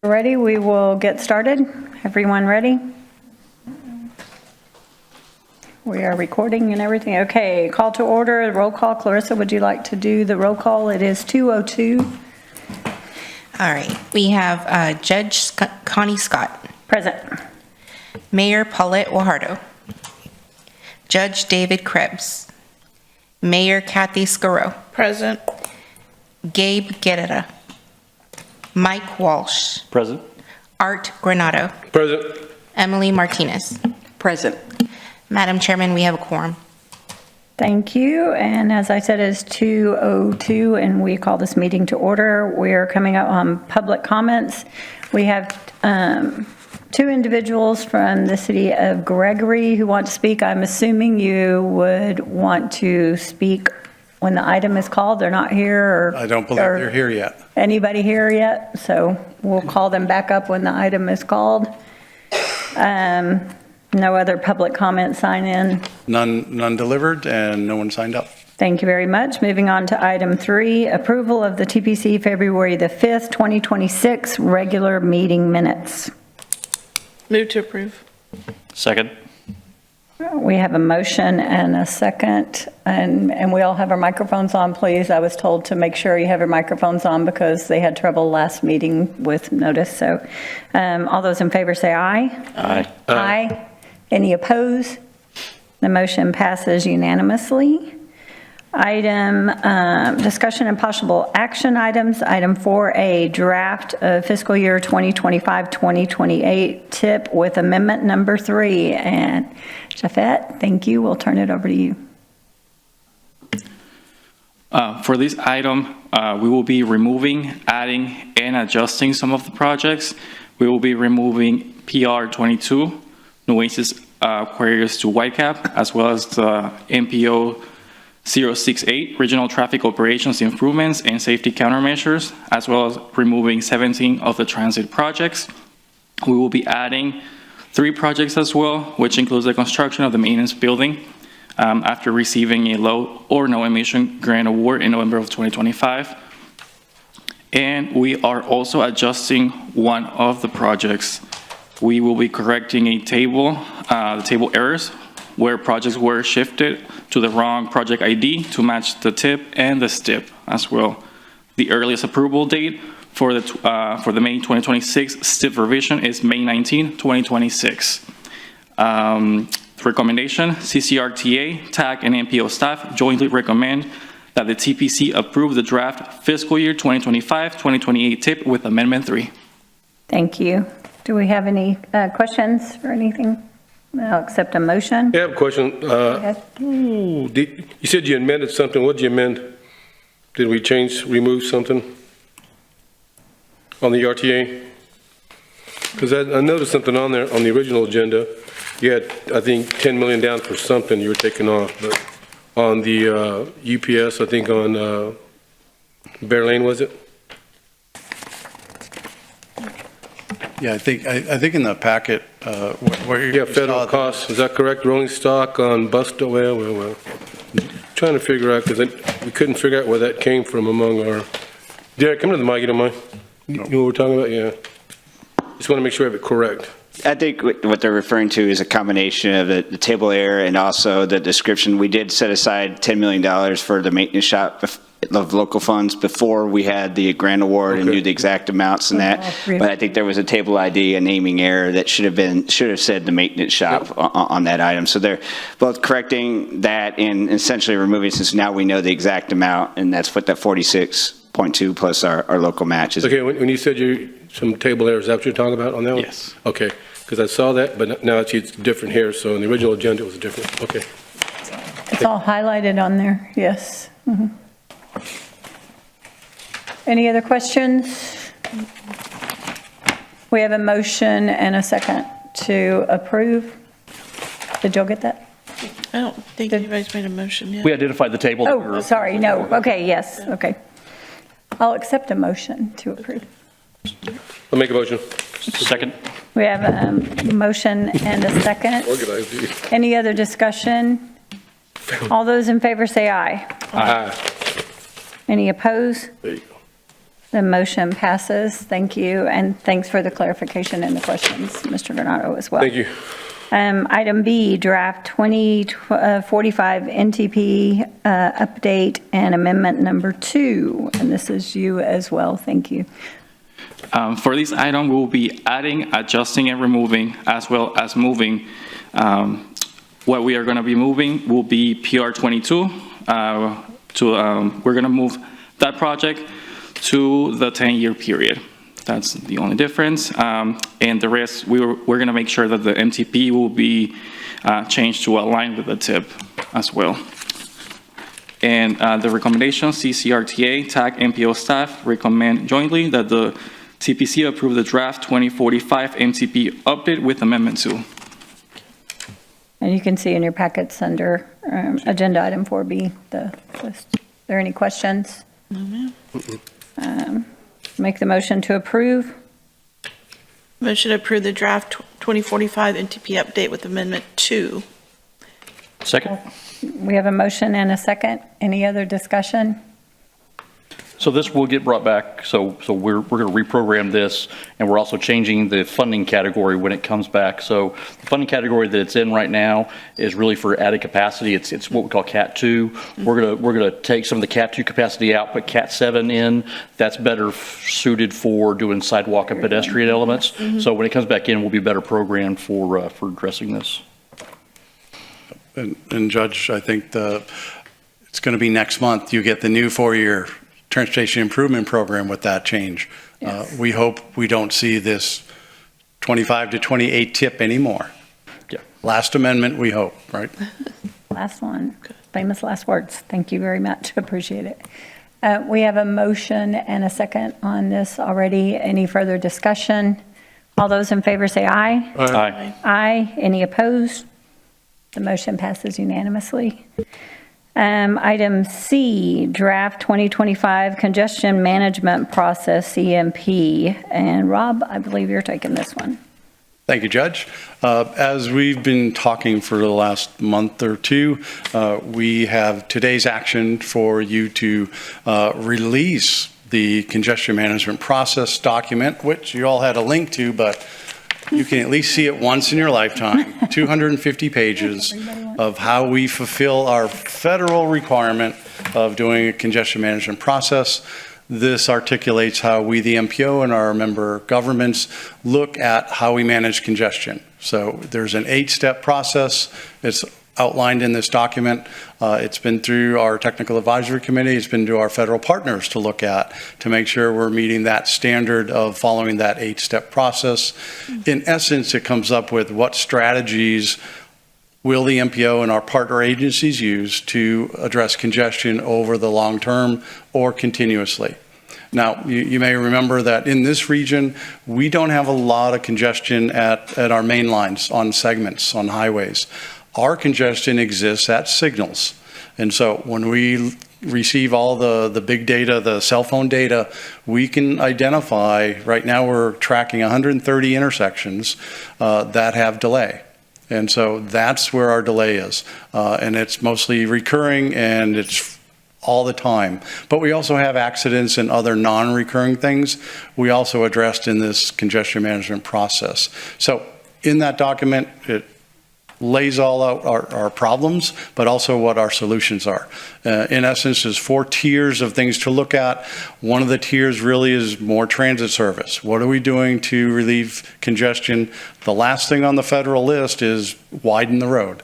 Ready, we will get started. Everyone ready? We are recording and everything. Okay, call to order, roll call. Clarissa, would you like to do the roll call? It is 2:02. All right, we have Judge Connie Scott, Present. Mayor Paulette Guajardo, Judge David Krebs, Mayor Kathy Scaro, Present. Gabe Guerrera, Mike Walsh, Present. Art Granado, Present. Emily Martinez. Present. Madam Chairman, we have a quorum. Thank you. And as I said, it's 2:02 and we call this meeting to order. We're coming up on public comments. We have two individuals from the city of Gregory who want to speak. I'm assuming you would want to speak when the item is called. They're not here, or I don't believe they're here yet. anybody here yet, so we'll call them back up when the item is called. No other public comment sign in. None delivered, and no one signed up. Thank you very much. Moving on to item 3, approval of the TPC February the 5th, 2026 regular meeting minutes. Move to approve. Second. We have a motion and a second, and we all have our microphones on, please. I was told to make sure you have your microphones on because they had trouble last meeting with notice. So all those in favor say aye. Aye. Aye. Any opposed? The motion passes unanimously. Item, discussion and possible action items. Item 4A, draft of fiscal year 2025-2028 TIP with amendment number 3. And Jafet, thank you. We'll turn it over to you. For this item, we will be removing, adding, and adjusting some of the projects. We will be removing PR 22, Nueces Aquarius to Whitecap, as well as the MPO 068, Regional Traffic Operations Improvements and Safety Countermeasures, as well as removing 17 of the transit projects. We will be adding 3 projects as well, which includes the construction of the maintenance building after receiving a low or no emission grant award in November of 2025. And we are also adjusting one of the projects. We will be correcting a table, the table errors, where projects were shifted to the wrong project ID to match the TIP and the STIP as well. The earliest approval date for the May 2026 STIP revision is May 19, 2026. Recommendation, CCRTA, TAC, and MPO staff jointly recommend that the TPC approve the draft fiscal year 2025-2028 TIP with Amendment 3. Thank you. Do we have any questions or anything? I'll accept a motion. I have a question. ahead. You said you amended something. What did you amend? Did we remove something on the RTA? Because I noticed something on there on the original agenda. You had, I think, 10 million down for something you were taking off, but on the UPS, I think on Bear Lane, was it? Yeah, I think in the packet, where you Yeah, federal costs, is that correct? Rolling stock on bus, well, trying to figure out, because we couldn't figure out where that came from among our, Derek, come to the mic, you don't mind? You know what we're talking about? Yeah. Just want to make sure I have it correct. I think what they're referring to is a combination of the table error and also the description. We did set aside $10 million for the maintenance shop of local funds before we had the grant award and knew the exact amounts and that. But I think there was a table ID, a naming error that should have said the maintenance shop on that item. So they're both correcting that and essentially removing, since now we know the exact amount, and that's what that 46.2 plus our local match is. Okay, when you said some table errors, is that what you're talking about on that one? Yes. Okay, because I saw that, but now it's different here, so in the original agenda it was different. Okay. It's all highlighted on there, yes. Any other questions? We have a motion and a second to approve. Did y'all get that? I don't think anybody's made a motion yet. We identified the table. Oh, sorry, no, okay, yes, okay. I'll accept a motion to approve. I'll make a motion. Second. We have a motion and a second. Organized. Any other discussion? All those in favor say aye. Aye. Any opposed? There you go. The motion passes. Thank you, and thanks for the clarification and the questions, Mr. Granado, as well. Thank you. Item B, draft 2045 NTP update and amendment number 2, and this is you as well. Thank you. For this item, we'll be adding, adjusting, and removing, as well as moving. What we are going to be moving will be PR 22. We're going to move that project to the 10-year period. That's the only difference. And the rest, we're going to make sure that the MTP will be changed to align with the TIP as well. And the recommendation, CCRTA, TAC, MPO staff recommend jointly that the TPC approve the draft 2045 MTP update with Amendment 2. And you can see in your packets under agenda item 4B, the list. Are there any questions? No, ma'am. Make the motion to approve. Motion to approve the draft 2045 NTP update with Amendment 2. Second. We have a motion and a second. Any other discussion? So this will get brought back, so we're going to reprogram this, and we're also changing the funding category when it comes back. So the funding category that it's in right now is really for added capacity. It's what we call Cat 2. We're going to take some of the Cat 2 capacity out, put Cat 7 in. That's better suited for doing sidewalk and pedestrian elements. So when it comes back in, we'll be better programmed for addressing this. And Judge, I think it's going to be next month, you get the new 4-year transportation improvement program with that change. Yes. We hope we don't see this 25 to 28 tip anymore. Yeah. Last amendment, we hope, right? Last one. Famous last words. Thank you very much. Appreciate it. We have a motion and a second on this already. Any further discussion? All those in favor say aye. Aye. Aye. Any opposed? The motion passes unanimously. Item C, draft 2025 congestion management process, CMP. And Rob, I believe you're taking this one. Thank you, Judge. As we've been talking for the last month or two, we have today's action for you to release the congestion management process document, which you all had a link to, but you can at least see it once in your lifetime. 250 pages of how we fulfill our federal requirement of doing a congestion management process. This articulates how we, the MPO, and our member governments look at how we manage congestion. So there's an 8-step process. It's outlined in this document. It's been through our technical advisory committee. It's been to our federal partners to look at to make sure we're meeting that standard of following that 8-step process. In essence, it comes up with what strategies will the MPO and our partner agencies use to address congestion over the long term or continuously. Now, you may remember that in this region, we don't have a lot of congestion at our main lines, on segments, on highways. Our congestion exists at signals. And so when we receive all the big data, the cell phone data, we can identify, right now we're tracking 130 intersections that have delay. And so that's where our delay is. And it's mostly recurring and it's all the time. But we also have accidents and other non-recurring things we also addressed in this congestion management process. So in that document, it lays all out our problems, but also what our solutions are. In essence, there's 4 tiers of things to look at. One of the tiers really is more transit service. What are we doing to relieve congestion? The last thing on the federal list is widen the road.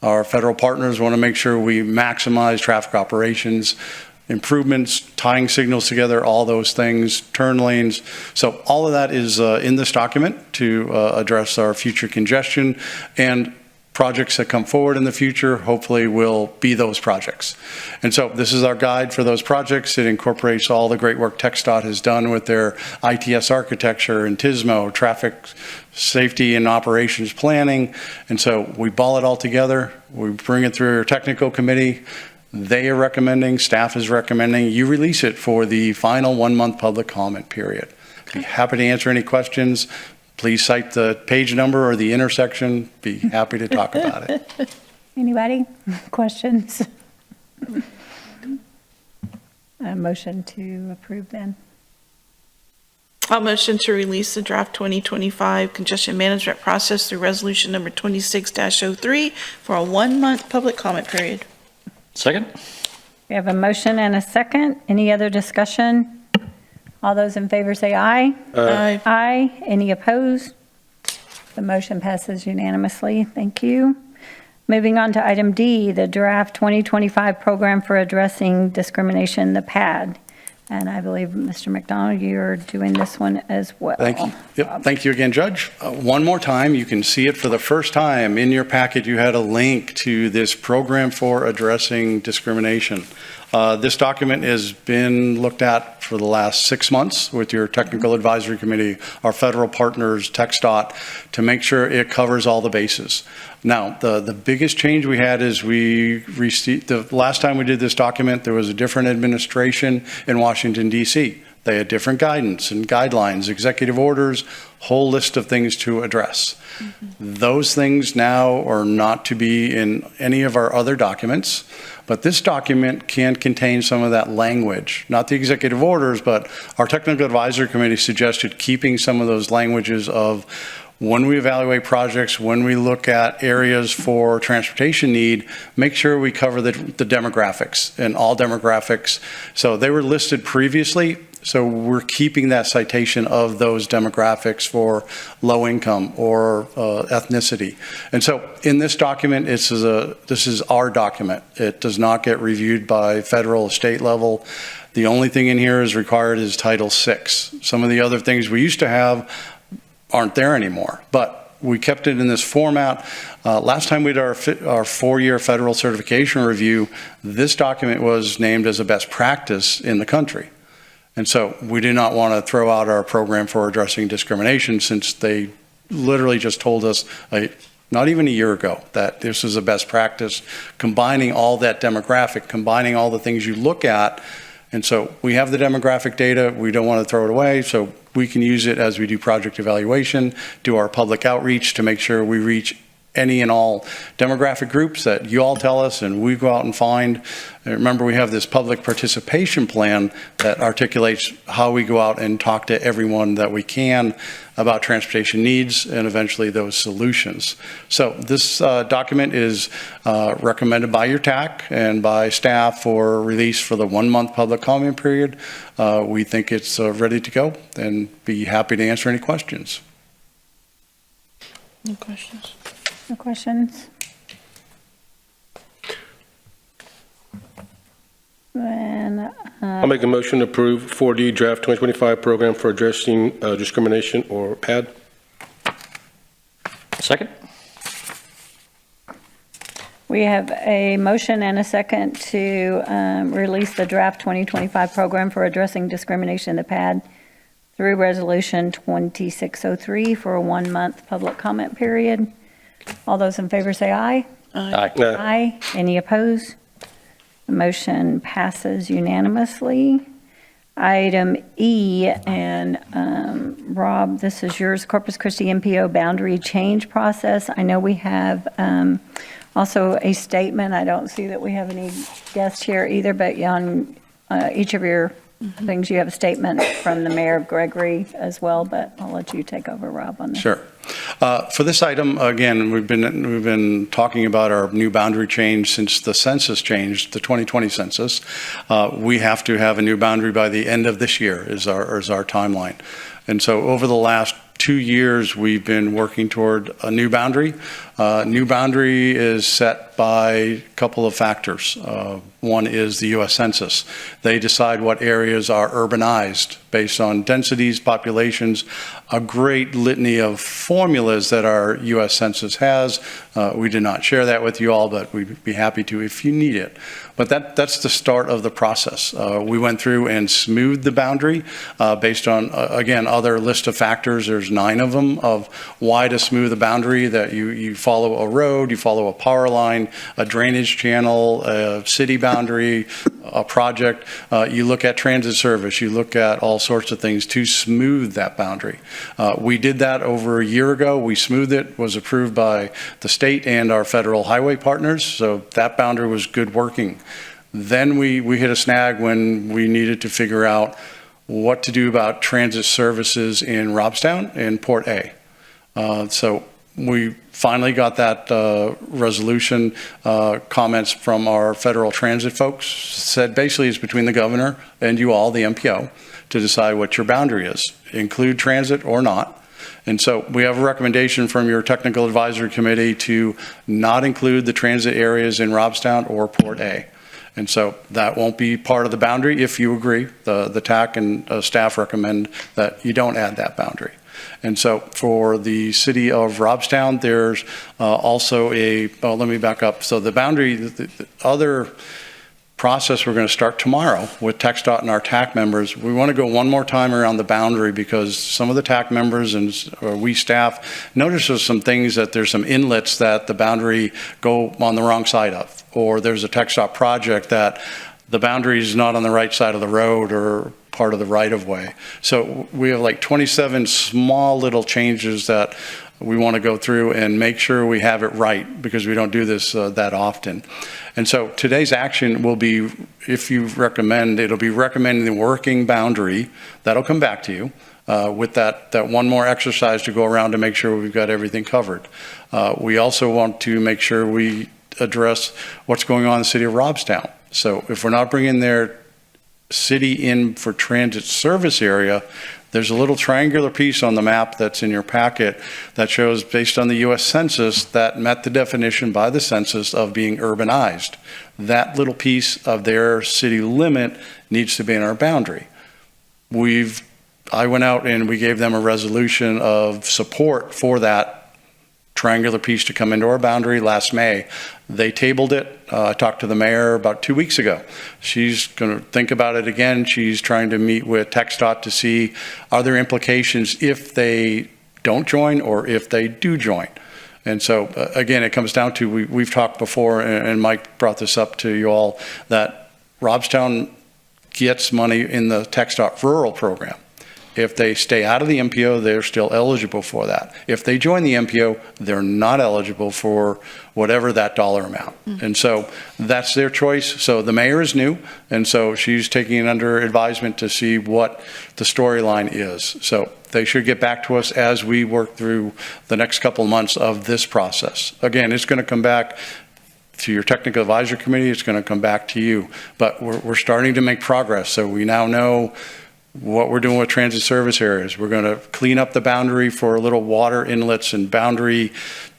Our federal partners want to make sure we maximize traffic operations, improvements, tying signals together, all those things, turn lanes. So all of that is in this document to address our future congestion, and projects that come forward in the future hopefully will be those projects. And so this is our guide for those projects. It incorporates all the great work TxDOT has done with their ITS architecture and TSMO, traffic safety and operations planning. And so we ball it all together. We bring it through our technical committee. They are recommending, staff is recommending, you release it for the final 1-month public comment period. Be happy to answer any questions. Please cite the page number or the intersection. Be happy to talk about it. Anybody? Questions? A motion to approve then? I'll motion to release the draft 2025 congestion management process through resolution number 26-03 for a 1-month public comment period. Second? We have a motion and a second. Any other discussion? All those in favor say aye. Aye. Aye. Any opposed? The motion passes unanimously. Thank you. Moving on to item D, the draft 2025 program for addressing discrimination, the PAD. And I believe, Mr. McDonald, you're doing this one as well. Thank you. Yep. Thank you again, Judge. One more time, you can see it for the first time. In your packet, you had a link to this program for addressing discrimination. This document has been looked at for the last 6 months with your technical advisory committee, our federal partners, TxDOT, to make sure it covers all the bases. Now, the biggest change we had is we received, the last time we did this document, there was a different administration in Washington, D.C. They had different guidance and guidelines, executive orders, whole list of things to address. Those things now are not to be in any of our other documents, but this document can contain some of that language, not the executive orders, but our technical advisory committee suggested keeping some of those languages of when we evaluate projects, when we look at areas for transportation need, make sure we cover the demographics and all demographics. So they were listed previously, so we're keeping that citation of those demographics for low income or ethnicity. And so in this document, this is our document. It does not get reviewed by federal or state level. The only thing in here is required is Title VI. Some of the other things we used to have aren't there anymore, but we kept it in this format. Last time we did our 4-year federal certification review, this document was named as a best practice in the country. And so we did not want to throw out our program for addressing discrimination, since they literally just told us not even a year ago that this is a best practice, combining all that demographic, combining all the things you look at. And so we have the demographic data. We don't want to throw it away. So we can use it as we do project evaluation, do our public outreach to make sure we reach any and all demographic groups that you all tell us and we go out and find. And remember, we have this public participation plan that articulates how we go out and talk to everyone that we can about transportation needs and eventually those solutions. So this document is recommended by your TAC and by staff for release for the 1-month public comment period. We think it's ready to go and be happy to answer any questions. No questions. No questions? Then, I'll make a motion to approve 4D draft 2025 program for addressing discrimination, or PAD. Second? we have a motion and a second to release the draft 2025 program for addressing discrimination in the PAD through Resolution 2603 for a 1-month public comment period. All those in favor say aye. Aye. Aye. Any opposed? The motion passes unanimously. Item E, and Rob, this is yours, Corpus Christi MPO boundary change process. I know we have also a statement. I don't see that we have any guests here either, but on each of your things, you have a statement from the Mayor of Gregory as well, but I'll let you take over, Rob, on this. Sure. For this item, again, we've been talking about our new boundary change since the census changed, the 2020 census. We have to have a new boundary by the end of this year is our timeline. And so over the last 2 years, we've been working toward a new boundary. New boundary is set by a couple of factors. One is the U.S. Census. They decide what areas are urbanized based on densities, populations, a great litany of formulas that our U.S. Census has. We did not share that with you all, but we'd be happy to if you need it. But that's the start of the process. We went through and smoothed the boundary based on, again, other list of factors. There's 9 of them of why to smooth the boundary, that you follow a road, you follow a power line, a drainage channel, a city boundary, a project. You look at transit service, you look at all sorts of things to smooth that boundary. We did that over a year ago. We smoothed it, was approved by the state and our federal highway partners, so that boundary was good working. Then we hit a snag when we needed to figure out what to do about transit services in Robstown and Port A. So we finally got that resolution. Comments from our federal transit folks said basically it's between the governor and you all, the MPO, to decide what your boundary is, include transit or not. And so we have a recommendation from your technical advisory committee to not include the transit areas in Robstown or Port A. And so that won't be part of the boundary if you agree. The TAC and staff recommend that you don't add that boundary. And so for the city of Robstown, there's also let me back up. So the boundary, the other process we're going to start tomorrow with TxDOT and our TAC members. We want to go one more time around the boundary because some of the TAC members and we staff notice there's some things that there's some inlets that the boundary go on the wrong side of, or there's a TxDOT project that the boundary is not on the right side of the road or part of the right of way. So we have like 27 small little changes that we want to go through and make sure we have it right because we don't do this that often. And so today's action will be, if you recommend, it'll be recommending the working boundary. That'll come back to you with that one more exercise to go around to make sure we've got everything covered. We also want to make sure we address what's going on in the city of Robstown. So if we're not bringing their city in for transit service area, there's a little triangular piece on the map that's in your packet that shows, based on the U.S. Census, that met the definition by the census of being urbanized. That little piece of their city limit needs to be in our boundary. I went out and we gave them a resolution of support for that triangular piece to come into our boundary last May. They tabled it. I talked to the mayor about 2 weeks ago. She's going to think about it again. She's trying to meet with TxDOT to see are there implications if they don't join or if they do join. And so again, it comes down to, we've talked before, and Mike brought this up to you all, that Robstown gets money in the TxDOT rural program. If they stay out of the MPO, they're still eligible for that. If they join the MPO, they're not eligible for whatever that dollar amount. And so that's their choice. So the mayor is new, and so she's taking it under advisement to see what the storyline is. So they should get back to us as we work through the next couple of months of this process. Again, it's going to come back to your technical advisory committee. It's going to come back to you. But we're starting to make progress. So we now know what we're doing with transit service areas. We're going to clean up the boundary for little water inlets and boundary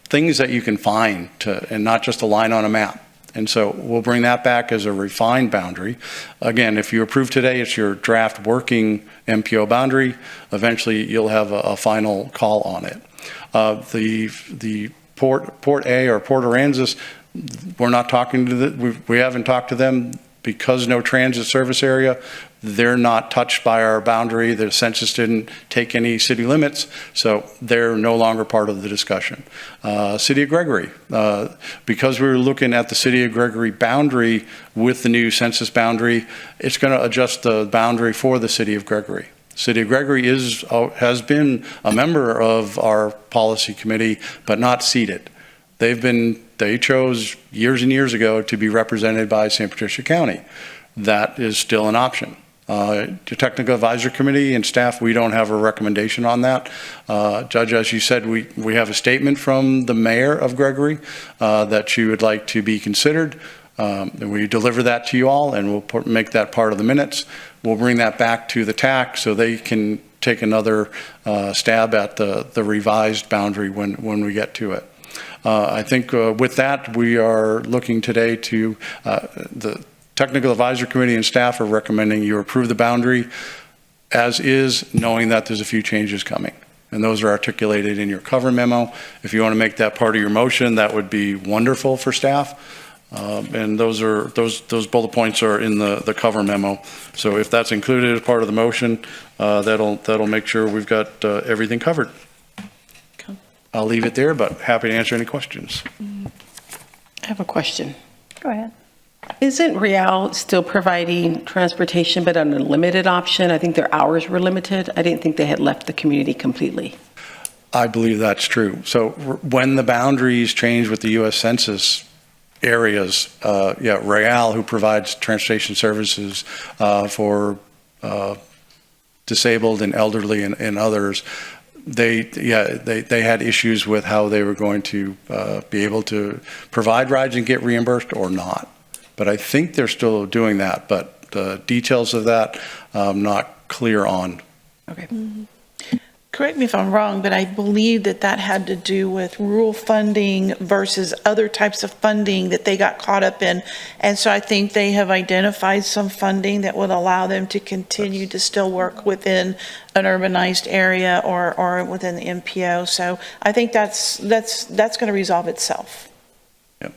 things that you can find and not just a line on a map. And so we'll bring that back as a refined boundary. Again, if you approve today, it's your draft working MPO boundary. Eventually, you'll have a final call on it. The Port A or Port Aransas, we're not talking to we haven't talked to them because no transit service area. They're not touched by our boundary. The census didn't take any city limits, so they're no longer part of the discussion. City of Gregory, because we were looking at the City of Gregory boundary with the new census boundary, it's going to adjust the boundary for the City of Gregory. City of Gregory has been a member of our policy committee, but not seated. They chose years and years ago to be represented by St. Patricia County. That is still an option. The technical advisory committee and staff, we don't have a recommendation on that. Judge, as you said, we have a statement from the mayor of Gregory that you would like to be considered. And we deliver that to you all, and we'll make that part of the minutes. We'll bring that back to the TAC so they can take another stab at the revised boundary when we get to it. I think with that, we are looking today to the Technical Advisory Committee and staff are recommending you approve the boundary as is, knowing that there's a few changes coming. And those are articulated in your cover memo. If you want to make that part of your motion, that would be wonderful for staff. And those bullet points are in the cover memo. So if that's included as part of the motion, that'll make sure we've got everything covered. I'll leave it there, but happy to answer any questions. I have a question. Go ahead. Isn't Real still providing transportation, but on a limited option? I think their hours were limited. I didn't think they had left the community completely. I believe that's true. So when the boundaries change with the U.S. Census areas, Real, who provides transportation services for disabled and elderly and others, they had issues with how they were going to be able to provide rides and get reimbursed or not. But I think they're still doing that, but the details of that, I'm not clear on. Okay. Correct me if I'm wrong, but I believe that that had to do with rural funding versus other types of funding that they got caught up in. And so I think they have identified some funding that would allow them to continue to still work within an urbanized area or within the MPO. So I think that's going to resolve itself. Yep.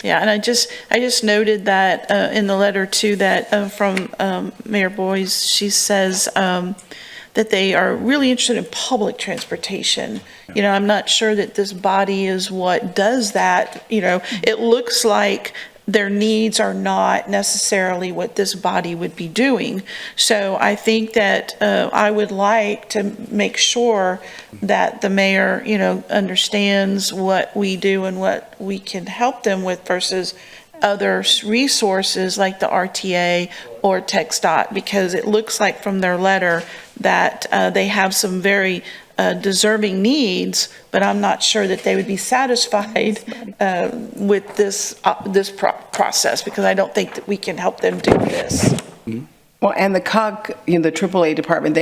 Yeah, and I just noted that in the letter too, that from Mayor Boyes, she says that they are really interested in public transportation. You know, I'm not sure that this body is what does that. You know, it looks like their needs are not necessarily what this body would be doing. So I think that I would like to make sure that the mayor, you know, understands what we do and what we can help them with versus other resources like the RTA or TxDOT, because it looks like from their letter that they have some very deserving needs, but I'm not sure that they would be satisfied with this process, because I don't think that we can help them do this. Well, and the COG, you know, the AAA department,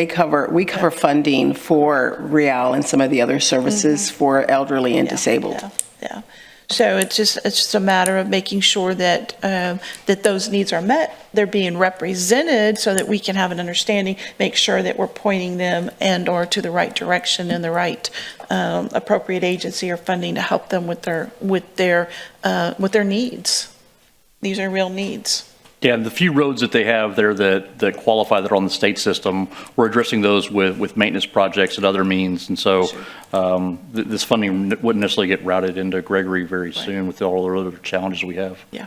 we cover funding for Real and some of the other services for elderly and disabled. Yeah. So it's just a matter of making sure that that those needs are met, they're being represented so that we can have an understanding, make sure that we're pointing them and/or to the right direction and the right appropriate agency or funding to help them with their needs. These are real needs. Yeah, and the few roads that they have there that qualify that are on the state system, we're addressing those with maintenance projects and other means. And so this funding wouldn't necessarily get routed into Gregory very soon with all the other challenges we have. Yeah.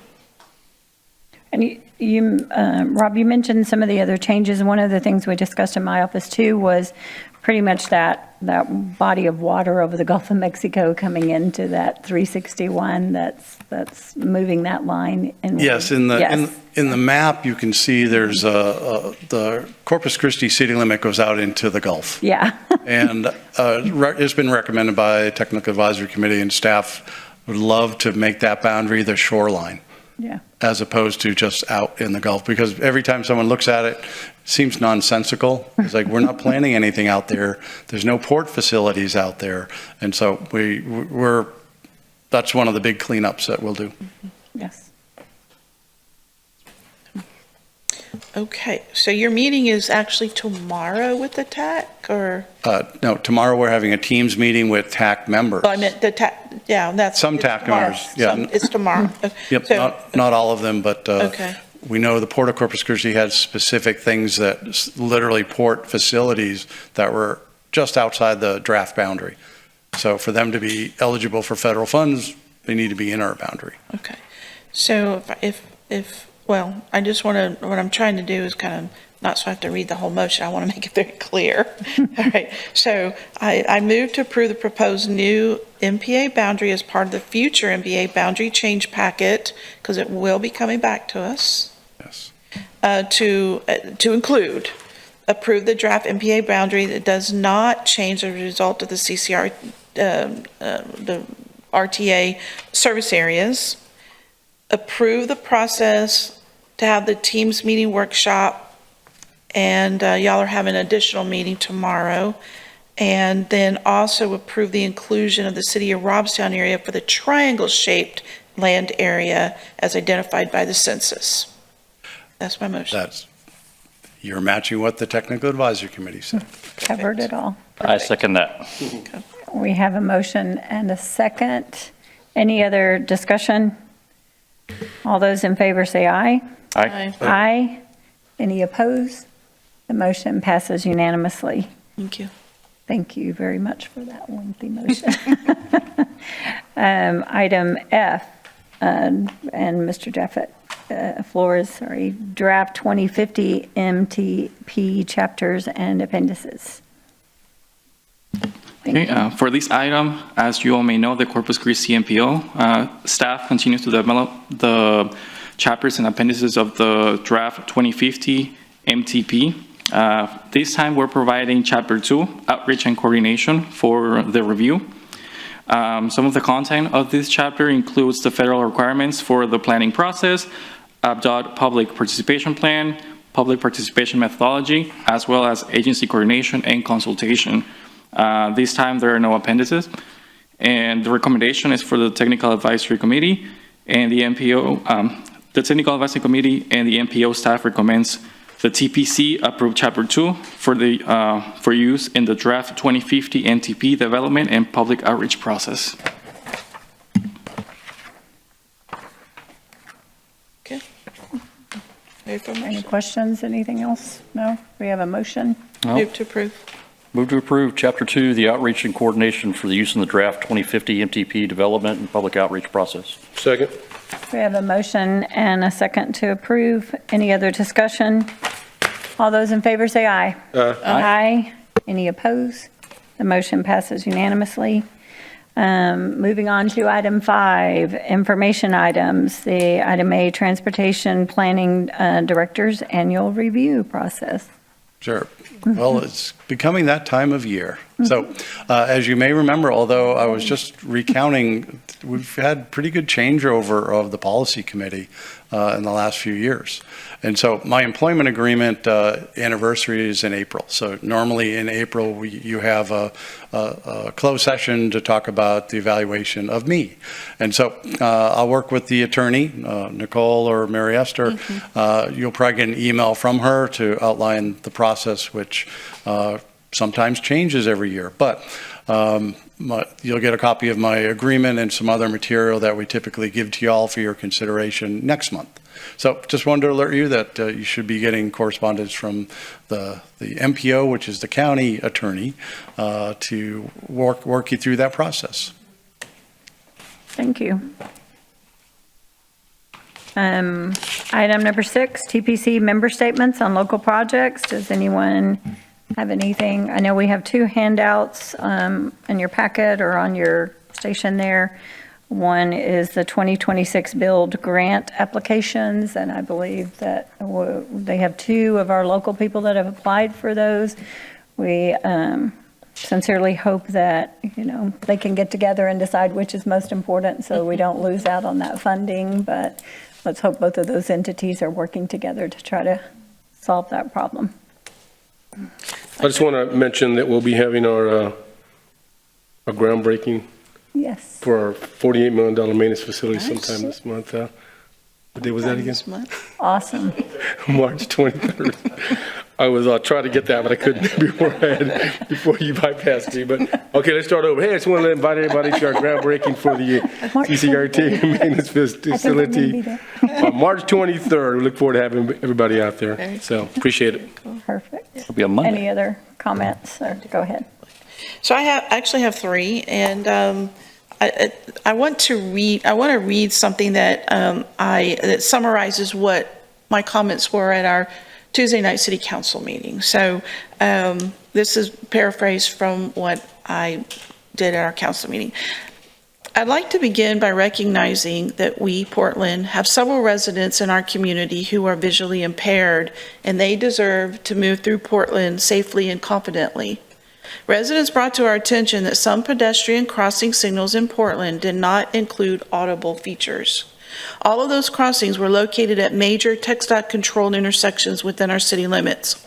And you, Rob, you mentioned some of the other changes. One of the things we discussed in my office too was pretty much that body of water over the Gulf of Mexico coming into that 361 that's moving that line. Yes, in the map, you can see there's the Corpus Christi city limit goes out into the Gulf. Yeah. And it's been recommended by Technical Advisory Committee, and staff would love to make that boundary the shoreline. Yeah. As opposed to just out in the Gulf, because every time someone looks at it, it seems nonsensical. It's like, we're not planning anything out there. There's no port facilities out there. And so that's one of the big cleanups that we'll do. Yes. Okay, so your meeting is actually tomorrow with the TAC, or? No, tomorrow we're having a Teams meeting with TAC members. Oh, I meant the TAC, yeah, that's. Some it's TAC tomorrow. members, yeah. It's tomorrow. Yep, So- not all of them, but Okay. we know the Port of Corpus Christi has specific things that literally port facilities that were just outside the draft boundary. So for them to be eligible for federal funds, they need to be in our boundary. Okay, so well, I just want to, what I'm trying to do is kind of, not so I have to read the whole motion, I want to make it very clear. All right, so I move to approve the proposed new MPA boundary as part of the future MPA boundary change packet, because it will be coming back to us, Yes. to include, approve the draft MPA boundary that does not change as a result of the CCR, the RTA service areas, approve the process to have the Teams meeting workshop, and y'all are having an additional meeting tomorrow, and then also approve the inclusion of the city of Robstown area for the triangle-shaped land area as identified by the census. That's my motion. You're matching what the Technical Advisory Committee said. Covered it all. I second that. We have a motion and a second. Any other discussion? All those in favor say aye. Aye. Aye. Any opposed? The motion passes unanimously. Thank you. Thank you very much for that lengthy motion. Item F, and Mr. Jeffett, Flores, sorry, draft 2050 MTP chapters and appendices. Okay, for this item, as you all may know, the Corpus Christi MPO staff continues to develop the chapters and appendices of the draft 2050 MTP. This time, we're providing Chapter 2, Outreach and Coordination, for the review. Some of the content of this chapter includes the federal requirements for the planning process, ABDOT public participation plan, public participation methodology, as well as agency coordination and consultation. This time, there are no appendices. And the recommendation is for the Technical Advisory Committee and the MPO. The Technical Advisory Committee and the MPO staff recommends the TPC approve Chapter 2 for use in the draft 2050 NTP development and public outreach process. Okay. Ready for a Any motion? questions, anything else? No? We have a motion? No. Move to approve. Move to approve Chapter 2, the outreach and coordination for the use in the draft 2050 MTP development and public outreach process. Second. We have a motion and a second to approve. Any other discussion? All those in favor say aye. Aye. Any opposed? The motion passes unanimously. Moving on to item 5, information items. The item A, Transportation Planning Director's Annual Review Process. Sure. Well, it's becoming that time of year. So, as you may remember, although I was just recounting, we've had pretty good changeover of the policy committee in the last few years. And so my employment agreement anniversary is in April. So normally in April, you have a closed session to talk about the evaluation of me. And so I'll work with the attorney, Nicole or Mary Esther. You'll probably get an email from her to outline the process, which sometimes changes every year. But you'll get a copy of my agreement and some other material that we typically give to y'all for your consideration next month. So just wanted to alert you that you should be getting correspondence from the MPO, which is the county attorney, to work you through that process. Thank you. Item number 6, TPC member statements on local projects. Does anyone have anything? I know we have 2 handouts in your packet or on your station there. One is the 2026 build grant applications, and I believe that they have 2 of our local people that have applied for those. We sincerely hope that, they can get together and decide which is most important so we don't lose out on that funding, but let's hope both of those entities are working together to try to solve that problem. I just want to mention that we'll be having our groundbreaking Yes. for our $48 million maintenance facility sometime this month. What day was that again? This month. Awesome. March 23rd. I was trying to get that, but I couldn't before you bypassed me. But okay, let's start over. Hey, I just want to invite everybody to our groundbreaking for the CCRT maintenance facility on March 23rd. We look forward to having everybody out there. So appreciate it. Perfect. It'll be on Monday. Any other comments? Go ahead. So I actually have 3, and I want to read something that that summarizes what my comments were at our Tuesday night city council meeting. So this is paraphrased from what I did at our council meeting. I'd like to begin by recognizing that we, Portland, have several residents in our community who are visually impaired, and they deserve to move through Portland safely and confidently. Residents brought to our attention that some pedestrian crossing signals in Portland did not include audible features. All of those crossings were located at major TxDOT controlled intersections within our city limits.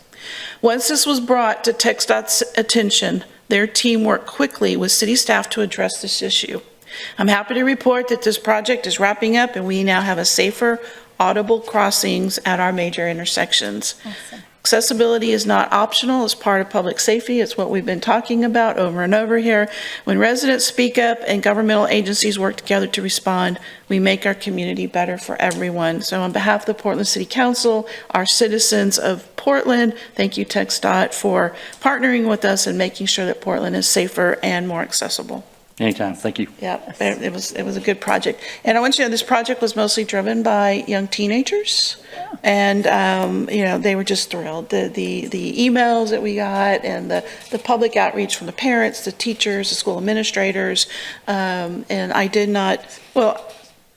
Once this was brought to TxDOT's attention, their team worked quickly with city staff to address this issue. I'm happy to report that this project is wrapping up and we now have a safer, audible crossings at our major intersections. Awesome. Accessibility is not optional, it's part of public safety. It's what we've been talking about over and over here. When residents speak up and governmental agencies work together to respond, we make our community better for everyone. So on behalf of the Portland City Council, our citizens of Portland, thank you TxDOT for partnering with us and making sure that Portland is safer and more accessible. Anytime. Thank you. Yeah, it was a good project. And I want you to know this project was mostly driven by young teenagers. And, they were just thrilled. The emails that we got and the public outreach from the parents, the teachers, the school administrators. And I did not,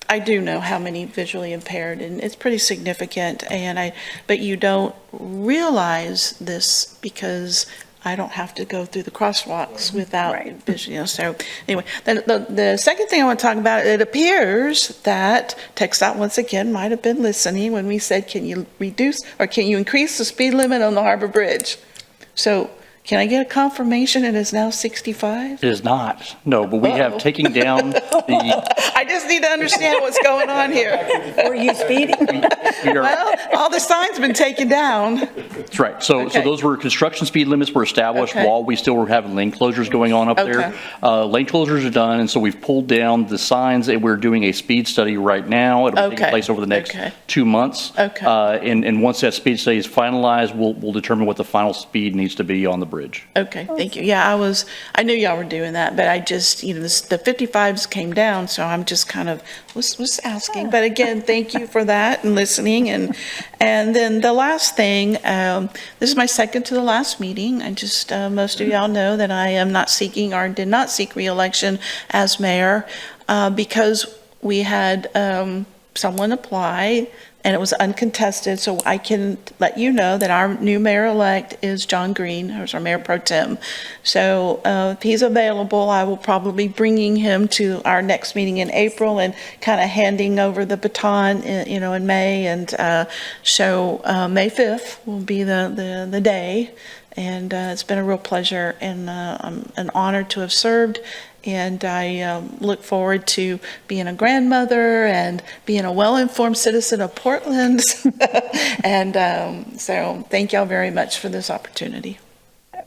I do know how many visually impaired, and it's pretty significant, but you don't realize this because I don't have to go through the crosswalks without Right. vision, so anyway. The second thing I want to talk about, it appears that TxDOT once again might have been listening when we said, can you reduce, or can you increase the speed limit on the Harbor Bridge? So can I get a confirmation it is now 65? It is not, no, but we have Uh-oh. taken down the, I just need to understand what's going on here. Were you speeding? we are, Well, all the signs been taken down. that's right. So Okay. those were, construction speed limits were established Okay. while we still were having lane closures going on up there. Okay. Lane closures are done, and so we've pulled down the signs, and we're doing a speed study right now. It'll be taking Okay. place over the next Okay. 2 months. Okay. And once that speed study is finalized, we'll determine what the final speed needs to be on the bridge. Okay, thank you. Yeah, I knew y'all were doing that, but I just, the 55s came down, so I'm just kind of, was asking. But again, thank you for that and listening. And then the last thing, this is my second to the last meeting. I just, most of y'all know that I am not seeking or did not seek reelection as mayor because we had someone apply and it was uncontested, so I can let you know that our new mayor-elect is John Green, who's our mayor pro tem. So if he's available, I will probably be bringing him to our next meeting in April and kind of handing over the baton, in May. And so May 5th will be the day. And it's been a real pleasure and an honor to have served. And I look forward to being a grandmother and being a well-informed citizen of Portland. And so thank y'all very much for this opportunity.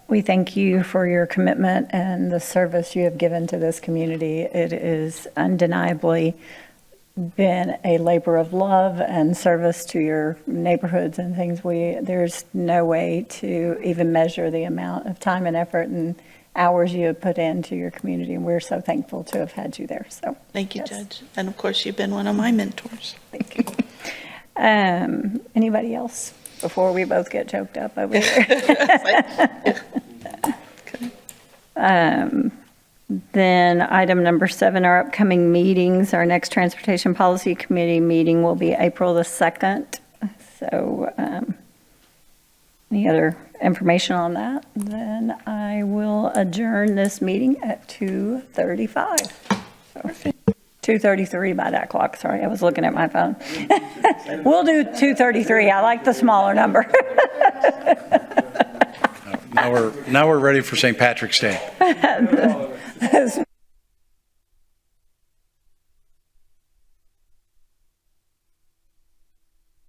We thank you for your commitment and the service you have given to this community. It is undeniably been a labor of love and service to your neighborhoods and things. There's no way to even measure the amount of time and effort and hours you have put into your community, and we're so thankful to have had you there. So Thank you, yes. Judge. And of course, you've been one of my mentors. Thank you. Anybody else before we both get choked up over here? Then item number 7, our upcoming meetings. Our next Transportation Policy Committee meeting will be April the 2nd. So any other information on that? Then I will adjourn this meeting at 2:35. 2:33 by that clock, sorry, I was looking at my phone. We'll do 2:33, I like the smaller number. Now we're ready for St. Patrick's Day. Those